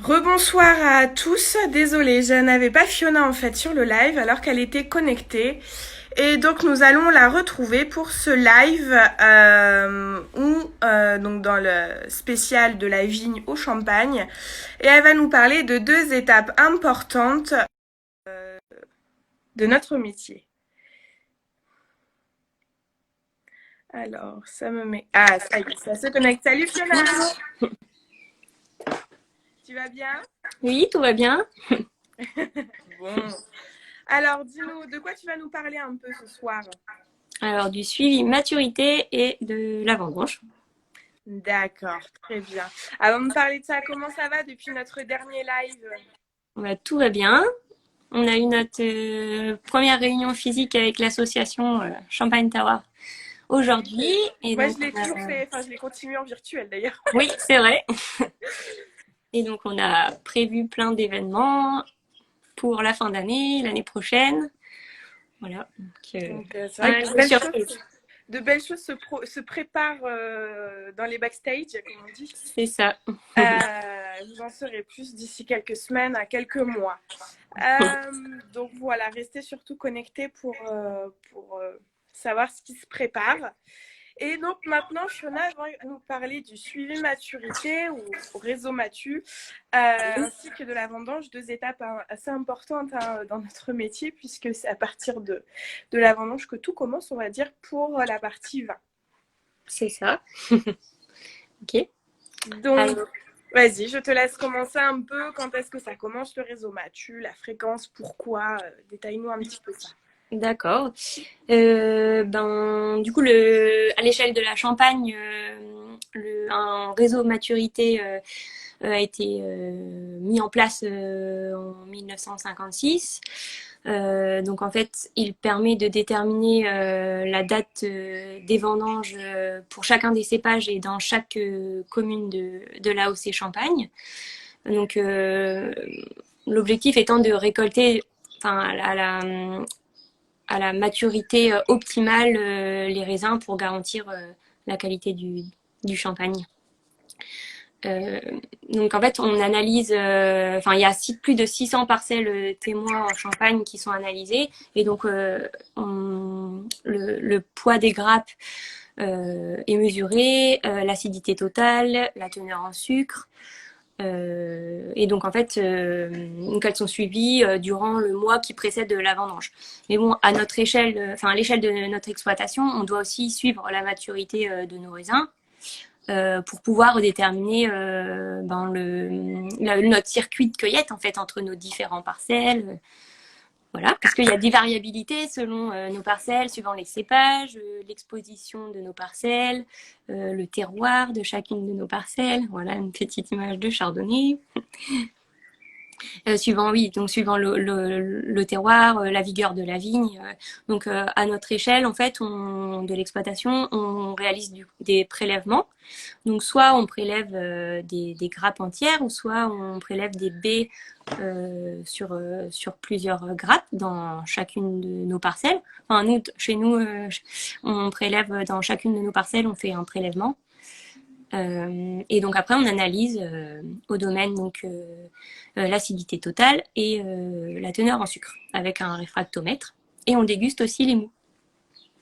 Rebonsoir à tous. Désolée, je n'avais pas Fiona en fait sur le live alors qu'elle était connectée. Et donc nous allons la retrouver pour ce live donc dans le spécial de la vigne au Champagne. Et elle va nous parler de deux étapes importantes de notre métier. Alors, ça me met... Ah, ça y est, ça se connecte. Salut Fiona! Tu vas bien? Oui, tout va bien. Bon. Alors, dis-nous, de quoi tu vas nous parler un peu ce soir? Alors, du suivi maturité et de la vendange. D'accord, très bien. Avant de parler de ça, comment ça va depuis notre dernier live? Tout va bien. On a eu notre première réunion physique avec l'association Champagne Tower aujourd'hui. Et Moi, donc, je l'ai toujours fait, enfin, je l'ai continué en virtuel d'ailleurs. oui, c'est vrai. Et donc, on a prévu plein d'événements pour la fin d'année, l'année prochaine. Voilà. Donc, c'est vrai Pas que mal de surprises. de belles choses se préparent dans les backstage, comme on dit. C'est ça. Vous en saurez plus d'ici quelques semaines à quelques mois. Donc voilà, restez surtout connectés pour savoir ce qui se prépare. Et donc maintenant, Fiona va nous parler du suivi maturité ou réseau Matu, ainsi que de la vendange, deux étapes assez importantes dans notre métier, puisque c'est à partir de la vendange que tout commence, on va dire, pour la partie vin. C'est ça. Ok. Donc, Alors, vas-y, je te laisse commencer un peu. Quand est-ce que ça commence le réseau Matu, la fréquence, pourquoi? Détaille-nous un petit peu ça. d'accord. Du coup, à l'échelle de la Champagne, un réseau maturité a été mis en place en 1956. Donc en fait, il permet de déterminer la date des vendanges pour chacun des cépages et dans chaque commune de l'AOC Champagne. Donc l'objectif étant de récolter, enfin à la maturité optimale les raisins pour garantir la qualité du champagne. Euh, donc en fait, on analyse, enfin il y a plus de 600 parcelles témoins en Champagne qui sont analysées et donc le poids des grappes est mesuré, l'acidité totale, la teneur en sucre. Et donc en fait, donc elles sont suivies durant le mois qui précède la vendange. Mais bon, à notre échelle, enfin à l'échelle de notre exploitation, on doit aussi suivre la maturité de nos raisins pour pouvoir déterminer notre circuit de cueillette en fait entre nos différents parcelles. Voilà, parce qu'il y a des variabilités selon nos parcelles, suivant les cépages, l'exposition de nos parcelles, le terroir de chacune de nos parcelles. Voilà une petite image de chardonnay. Suivant, oui, donc suivant le terroir, la vigueur de la vigne. Donc à notre échelle, en fait, de l'exploitation, on réalise des prélèvements. Donc soit on prélève des grappes entières, ou soit on prélève des baies sur plusieurs grappes dans chacune de nos parcelles. Enfin, nous, chez nous, on prélève dans chacune de nos parcelles, on fait un prélèvement. Et donc après, on analyse au domaine donc l'acidité totale et la teneur en sucre avec un réfractomètre. Et on déguste aussi les mous.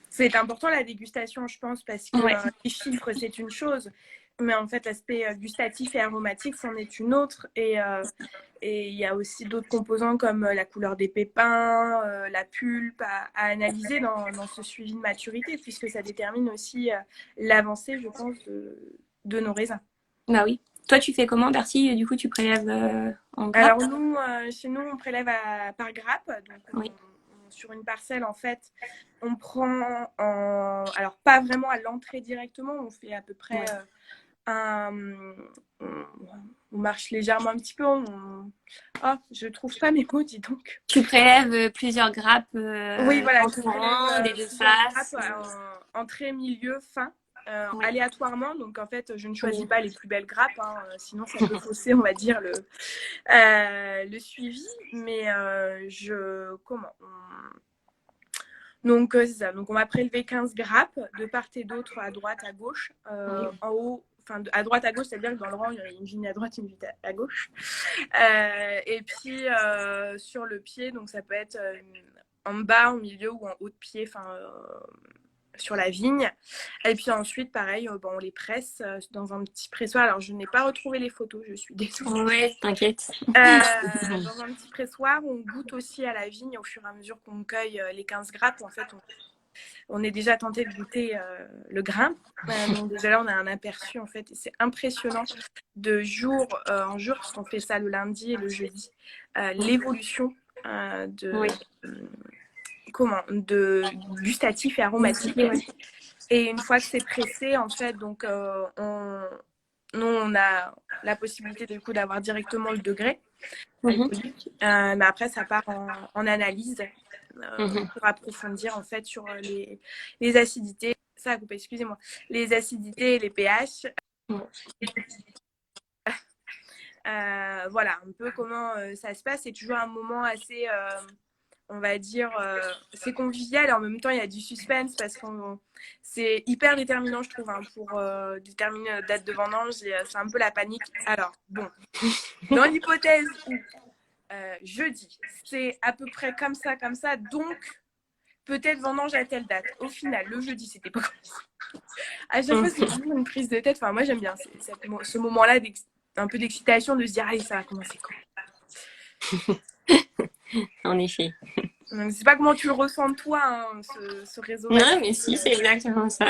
C'est important la dégustation, je pense, parce que Ouais. les chiffres, c'est une chose, mais en fait, l'aspect gustatif et aromatique, c'en est une autre. Et il y a aussi d'autres composants comme la couleur des pépins, la pulpe à analyser dans ce suivi de maturité, puisque ça détermine aussi l'avancée, je pense, de nos raisins. Bah oui. Toi, tu fais comment, Bertie? Du coup, tu prélèves en grappe? Alors nous, chez nous, on prélève par grappe. Donc Oui. sur une parcelle, en fait, on prend alors pas vraiment à l'entrée directement, on fait à peu près Ouais. on marche légèrement un petit peu. Oh, je trouve pas mes mots, dis donc. Tu prélèves plusieurs grappes Oui, voilà, je entourant, des prélève deux plusieurs grappes faces. entrée, milieu, fin. Oui. Aléatoirement, donc en fait je ne choisis Oui. pas les plus belles grappes, hein, sinon ça peut fausser, on va dire, le suivi, mais donc c'est ça, donc on va prélever 15 grappes de part et d'autre, à droite, à gauche, Oui. en haut, enfin à droite à gauche, c'est-à-dire que dans le rang il y a une vigne à droite, une vigne à gauche. Et puis sur le pied, donc ça peut être en bas, au milieu ou en haut de pied, enfin sur la vigne. Et puis ensuite, pareil, on les presse dans un petit pressoir. Alors, je n'ai pas retrouvé les photos, je suis désolée. Ouais, t'inquiète. Dans un petit pressoir, on goûte aussi à la vigne au fur et à mesure qu'on cueille les 15 grappes. En fait, on est déjà tenté de goûter le grain. Donc déjà là, on a un aperçu, en fait. Et c'est impressionnant de jour en jour, parce qu'on fait ça le lundi et le jeudi, l'évolution de... de gustatif et aromatique. Et une fois que c'est pressé, en fait, donc nous, on a la possibilité du coup d'avoir directement le degré alcoolique. Mais après, ça part en analyse pour approfondir en fait sur les acidités. Ça a coupé, excusez-moi. Les acidités et les pH. Voilà, un peu comment ça se passe. C'est toujours un moment assez... on va dire, c'est convivial et en même temps, il y a du suspense parce que c'est hyper déterminant, je trouve, hein, pour déterminer la date de vendange et c'est un peu la panique. Alors, bon, dans l'hypothèse où jeudi, c'est à peu près comme ça, donc peut-être vendange à telle date. Au final, le jeudi, c'était pas comme ça. À chaque fois, c'est toujours une prise de tête. Enfin, moi, j'aime bien ce moment-là, un peu d'excitation de se dire, allez, ça va commencer quand? En effet. Je ne sais pas comment tu le ressens toi, hein, ce réseau. Non, mais si, c'est exactement ça.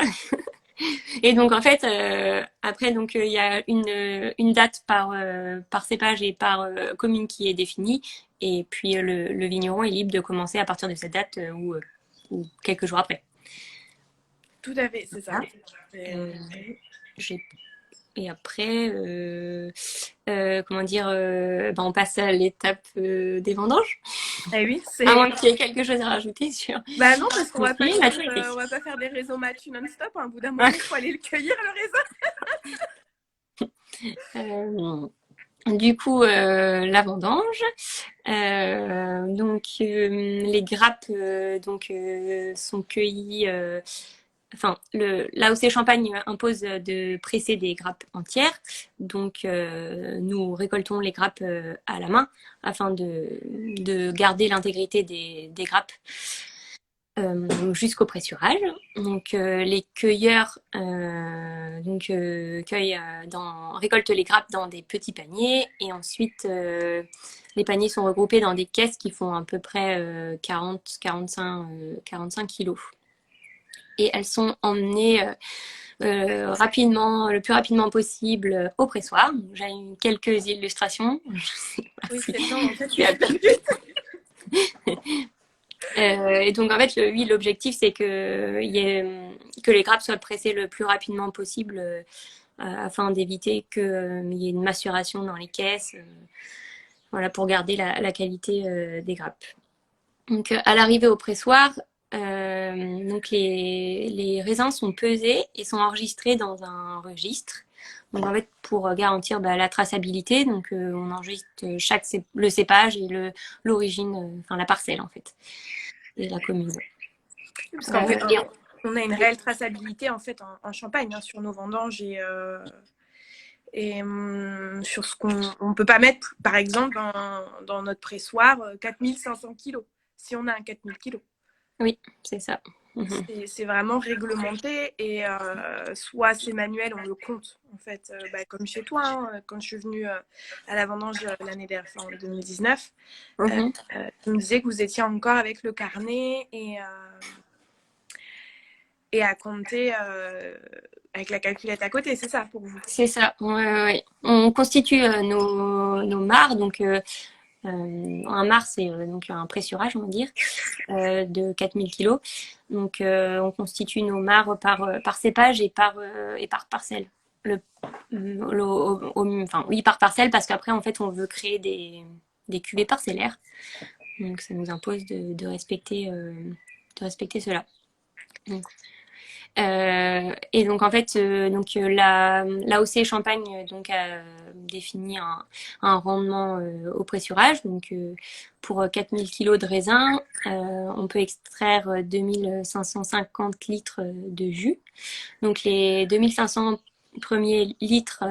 Et donc en fait, après donc il y a une date par cépage et par commune qui est définie, et puis le vigneron est libre de commencer à partir de cette date ou quelques jours après. Tout à fait, c'est ça. Et après, comment dire, on passe à l'étape des vendanges. Eh oui, à moins qu'il y ait quelque chose à rajouter sur. Bah non, parce qu'on va pas faire des réseaux matu non-stop. Hein. Au bout d'un moment, il faut aller le cueillir, le raisin. Du coup, la vendange. Donc, les grappes sont cueillies. Enfin, l'AOC Champagne impose de presser des grappes entières. Donc, nous récoltons les grappes à la main afin de garder l'intégrité des grappes jusqu'au pressurage. Donc, les cueilleurs récoltent les grappes dans des petits paniers et ensuite, les paniers sont regroupés dans des caisses qui font à peu près 40-45 kilos. Et elles sont emmenées le plus rapidement possible au pressoir. J'ai quelques illustrations. Je sais pas si tu as pu. Et donc en fait, l'objectif c'est que les grappes soient pressées le plus rapidement possible afin d'éviter qu'il y ait une macération dans les caisses, voilà, pour garder la qualité des grappes. Donc à l'arrivée au pressoir, donc les raisins sont pesés et sont enregistrés dans un registre. Donc en fait, pour garantir la traçabilité, donc on enregistre le cépage et l'origine, enfin la parcelle en fait, et la commune. Parce qu'en fait, on a une réelle traçabilité en fait en Champagne hein, sur nos vendanges et sur ce qu'on peut pas mettre, par exemple, dans notre pressoir, 4500 kilos, si on a un 4000 kilos. Oui, c'est ça. C'est vraiment réglementé et soit c'est manuel, on le compte en fait, comme chez toi, hein, quand je suis venue à la vendange l'année dernière, en 2019, tu me disais que vous étiez encore avec le carnet et à compter avec la calculette à côté, c'est ça pour vous? C'est ça, ouais. On constitue nos mares, donc un mare c'est donc un pressurage on va dire de 4000 kg. Donc on constitue nos mares par cépage et par parcelle. Par parcelle parce qu'après en fait on veut créer des cuvées parcellaires. Donc ça nous impose de respecter cela. Donc, et donc en fait, l'AOC Champagne donc a défini un rendement au pressurage. Donc pour 4000 kg de raisin, on peut extraire 2550 litres de jus. Donc les 2500 premiers litres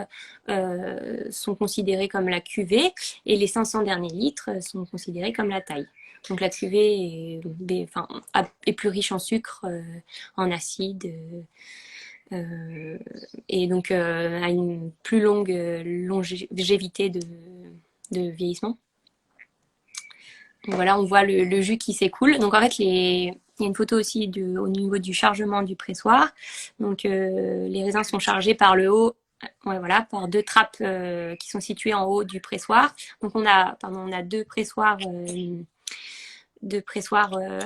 sont considérés comme la cuvée et les 500 derniers litres sont considérés comme la taille. Donc la cuvée est plus riche en sucre, en acide, et donc a une plus longue longévité de vieillissement. Donc voilà, on voit le jus qui s'écoule. Donc en fait, il y a une photo aussi au niveau du chargement du pressoir. Donc les raisins sont chargés par le haut, voilà, par deux trappes qui sont situées en haut du pressoir. Donc on a deux pressoirs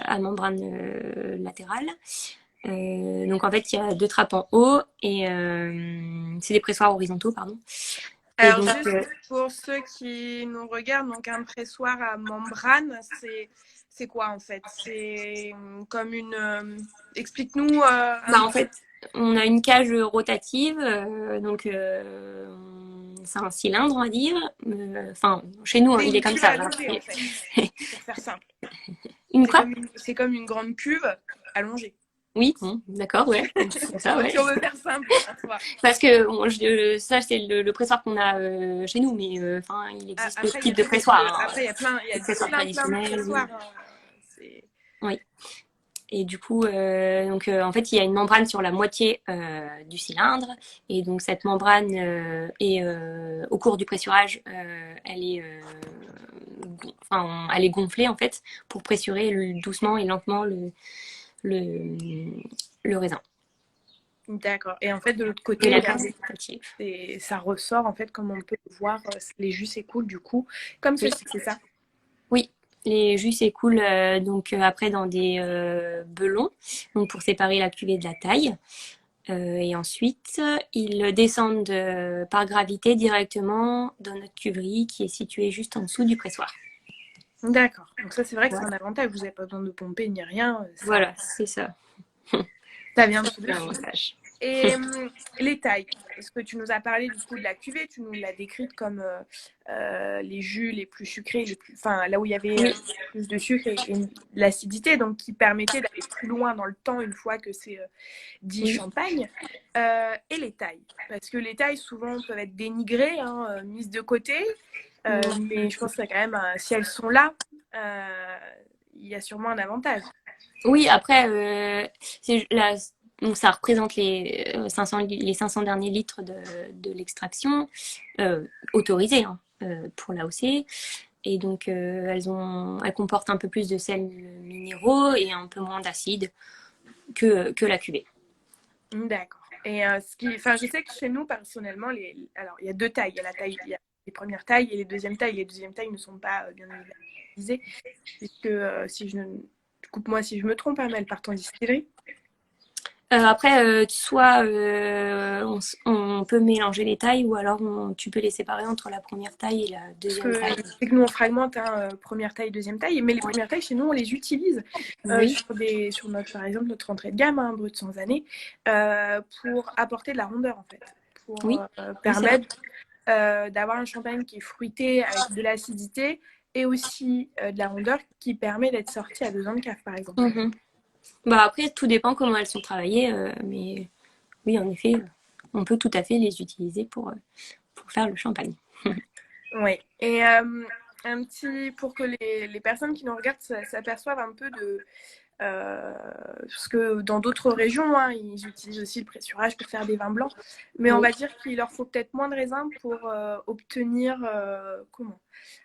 à membrane latérale. Donc en fait, il y a deux trappes en haut et c'est des pressoirs horizontaux, pardon. Alors, juste pour ceux qui nous regardent, donc un pressoir à membrane, c'est quoi en fait? C'est comme une. Explique-nous. En fait, on a une cage rotative, donc c'est un cylindre, on va dire. Enfin, chez nous, il est comme ça. Allongée, en fait, pour faire simple. C'est comme une grande cuve allongée. Oui, d'accord, ouais. Ça, ouais. Si on veut faire simple, parce que ça, c'est le pressoir qu'on a chez nous, mais il existe d'autres types de pressoirs. Après, il y a plein de pressoirs. Oui. Et du coup, en fait, il y a une membrane sur la moitié du cylindre. Et donc, cette membrane, au cours du pressurage, elle est gonflée, en fait, pour pressurer doucement et lentement le raisin. D'accord. Et en fait, de l'autre côté, ça ressort, en fait, comme on peut voir, les jus s'écoulent du coup, comme ceci, c'est ça? Oui, les jus s'écoulent après dans des belons, donc pour séparer la cuvée de la taille. Et ensuite, ils descendent par gravité directement dans notre cuverie qui est située juste en dessous du pressoir. D'accord. Donc ça, c'est vrai que c'est un avantage. Vous n'avez pas besoin de pomper ni rien. Voilà, c'est ça. Ça vient de l'avantage. Et les tailles, parce que tu nous as parlé du coup de la cuvée, tu nous l'as décrite comme les jus les plus sucrés, là où il y avait plus de sucre et de l'acidité, donc qui permettait d'aller plus loin dans le temps une fois que c'est dit champagne. Et les tailles, parce que les tailles souvent peuvent être dénigrées, mises de côté, mais je pense que quand même, si elles sont là, il y a sûrement un avantage. Oui, après, donc ça représente les 500 derniers litres de l'extraction autorisée pour l'AOC. Et donc, elles comportent un peu plus de sels minéraux et un peu moins d'acide que la cuvée. D'accord. Et je sais que chez nous, personnellement, alors il y a deux tailles. Il y a les premières tailles et les deuxièmes tailles. Les deuxièmes tailles ne sont pas bien utilisées, puisque coupe-moi si je me trompe, mais elles partent en distillerie. Après, soit on peut mélanger les tailles ou alors tu peux les séparer entre la première taille et la deuxième taille. C'est que nous, on fragmente première taille, deuxième taille, mais les premières tailles, chez nous, on les utilise sur par exemple, notre entrée de gamme, Brut sans année, pour apporter de la rondeur, en fait. Pour permettre d'avoir un champagne qui est fruité avec de l'acidité et aussi de la rondeur qui permet d'être sorti à 2 ans de cave, par exemple. Après, tout dépend comment elles sont travaillées, mais oui, en effet, on peut tout à fait les utiliser pour faire le champagne. Oui, et pour que les personnes qui nous regardent s'aperçoivent un peu de... parce que dans d'autres régions, ils utilisent aussi le pressurage pour faire des vins blancs, mais on va dire qu'il leur faut peut-être moins de raisins pour obtenir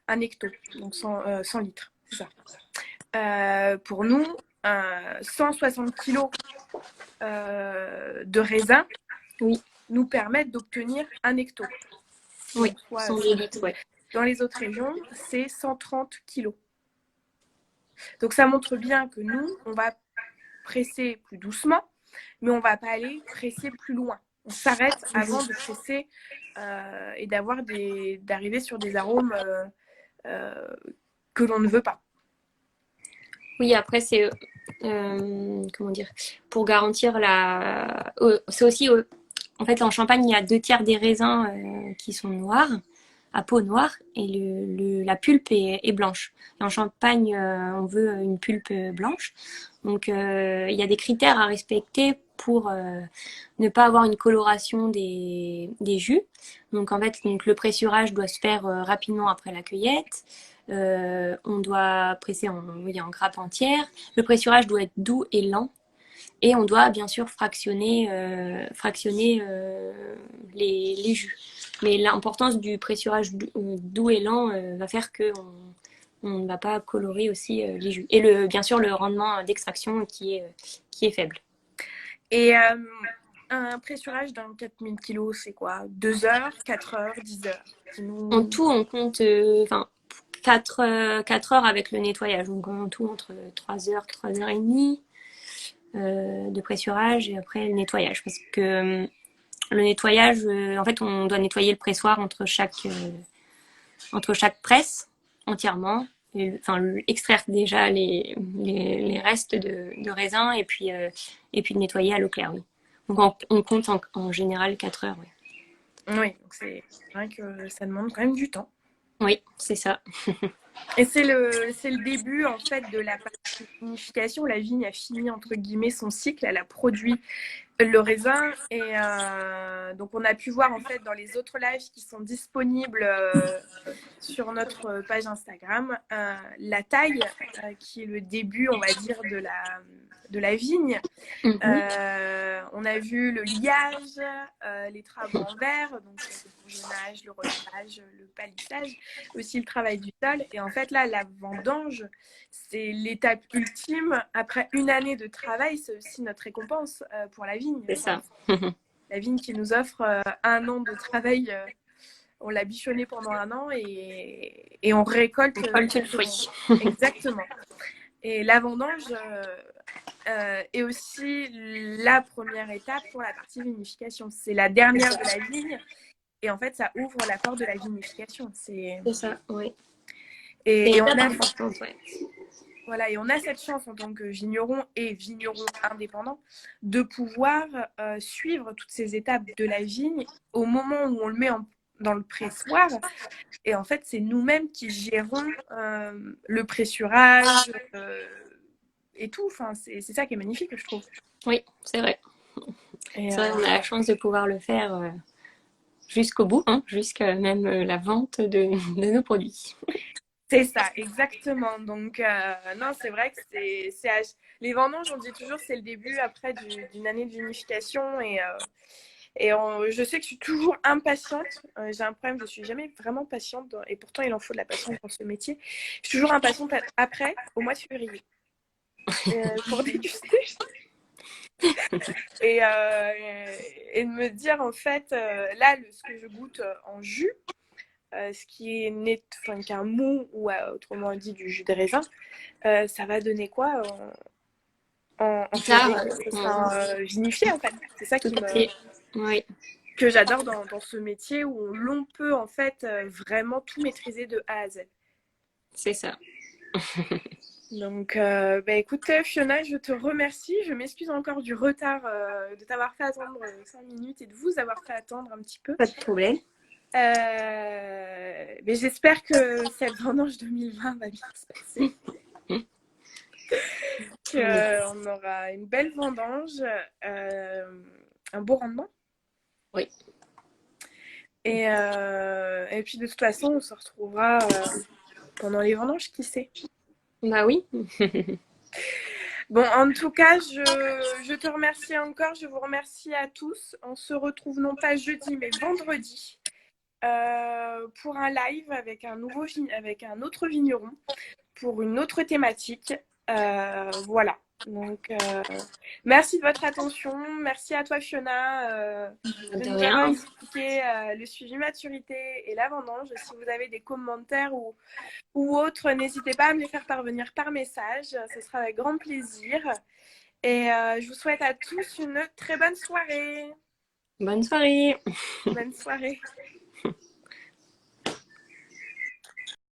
un hecto, donc 100 litres, c'est ça. Pour nous, 160 kilos de raisins nous permettent d'obtenir un hecto. Oui, 110 litres, ouais. Dans les autres régions, c'est 130 kilos. Donc ça montre bien que nous, on va presser plus doucement, mais on ne va pas aller presser plus loin. On s'arrête avant de presser et d'arriver sur des arômes que l'on ne veut pas. Oui, après, c'est comment dire, pour garantir c'est aussi en fait, en Champagne, il y a 2 tiers des raisins qui sont noirs. à peau noire et la pulpe est blanche. Et en Champagne, on veut une pulpe blanche. Donc, il y a des critères à respecter pour ne pas avoir une coloration des jus. Donc, en fait, le pressurage doit se faire rapidement après la cueillette. On doit presser en grappe entière. Le pressurage doit être doux et lent. Et on doit bien sûr fractionner les jus. Mais l'importance du pressurage doux et lent va faire qu'on ne va pas colorer aussi les jus. Et bien sûr le rendement d'extraction qui est faible. Et un pressurage d'un 4000 kg, c'est quoi? 2 heures, 4 heures, 10 heures? En tout, on compte 4 heures avec le nettoyage. Donc en tout, entre 3 heures, 3 heures et demie de pressurage et après le nettoyage. Parce que le nettoyage, en fait, on doit nettoyer le pressoir entre chaque presse entièrement. Extraire déjà les restes de raisin et puis le nettoyer à l'eau claire. Oui. Donc on compte en général 4 heures. Oui, oui, donc c'est vrai que ça demande quand même du temps. Oui, c'est ça. Et c'est le début en fait de la partie vinification. La vigne a fini entre guillemets son cycle, elle a produit le raisin et donc on a pu voir en fait dans les autres lives qui sont disponibles sur notre page Instagram la taille qui est le début on va dire de la vigne. On a vu le liage, les travaux en verre, donc le bourgeonnage, le relevage, le palissage, aussi le travail du sol. Et en fait, là, la vendange, c'est l'étape ultime. Après une année de travail, c'est aussi notre récompense pour la vigne. C'est ça. La vigne qui nous offre 1 an de travail. On l'a bichonné pendant 1 an et on récolte le fruit. Exactement. Et la vendange est aussi la première étape pour la partie vinification. C'est la dernière de la vigne et en fait, ça ouvre la porte de la vinification. C'est ça, oui. Et on a, ouais. voilà, et on a cette chance en tant que vigneron et vigneron indépendant de pouvoir suivre toutes ces étapes de la vigne au moment où on le met dans le pressoir. Et en fait, c'est nous-mêmes qui gérons le pressurage et tout. Enfin, c'est ça qui est magnifique, je trouve. Oui, c'est vrai. C'est vrai, on a la chance de pouvoir le faire jusqu'au bout, jusqu'à même la vente de nos produits. C'est ça, exactement. Donc, non, c'est vrai que les vendanges, on dit toujours, c'est le début après d'une année de vinification. Je sais que je suis toujours impatiente. J'ai un problème, je suis jamais vraiment patiente. Et pourtant, il en faut de la patience dans ce métier. Je suis toujours impatiente après, au mois de février, pour déguster. et de me dire, en fait, là, ce que je goûte en jus, ce qui est net, enfin, qu'un mou ou autrement dit du jus de raisin, ça va donner quoi en février? Ce sera vinifié en fait. C'est ça Oui. que j'adore dans ce métier où l'on peut en fait vraiment tout maîtriser de A à Z. C'est ça. Donc, écoute, Fiona, je te remercie. Je m'excuse encore du retard de t'avoir fait attendre 5 minutes et de vous avoir fait attendre un petit peu. Pas de problème. Mais j'espère que cette vendange 2020 va bien se passer. Qu'on aura une belle vendange, un beau rendement. Oui. Et puis de toute façon, on se retrouvera pendant les vendanges, qui sait. Bah oui. Bon, en tout cas, je te remercie encore. Je vous remercie à tous. On se retrouve non pas jeudi, mais vendredi pour un live avec un autre vigneron pour une autre thématique. Voilà. Donc, merci de votre attention. Merci à toi, Fiona, de nous avoir expliqué le suivi maturité et la vendange. Si vous avez des commentaires ou autres, n'hésitez pas à me les faire parvenir par message. Ce sera avec grand plaisir. Et je vous souhaite à tous une très bonne soirée. Bonne soirée. Bonne soirée.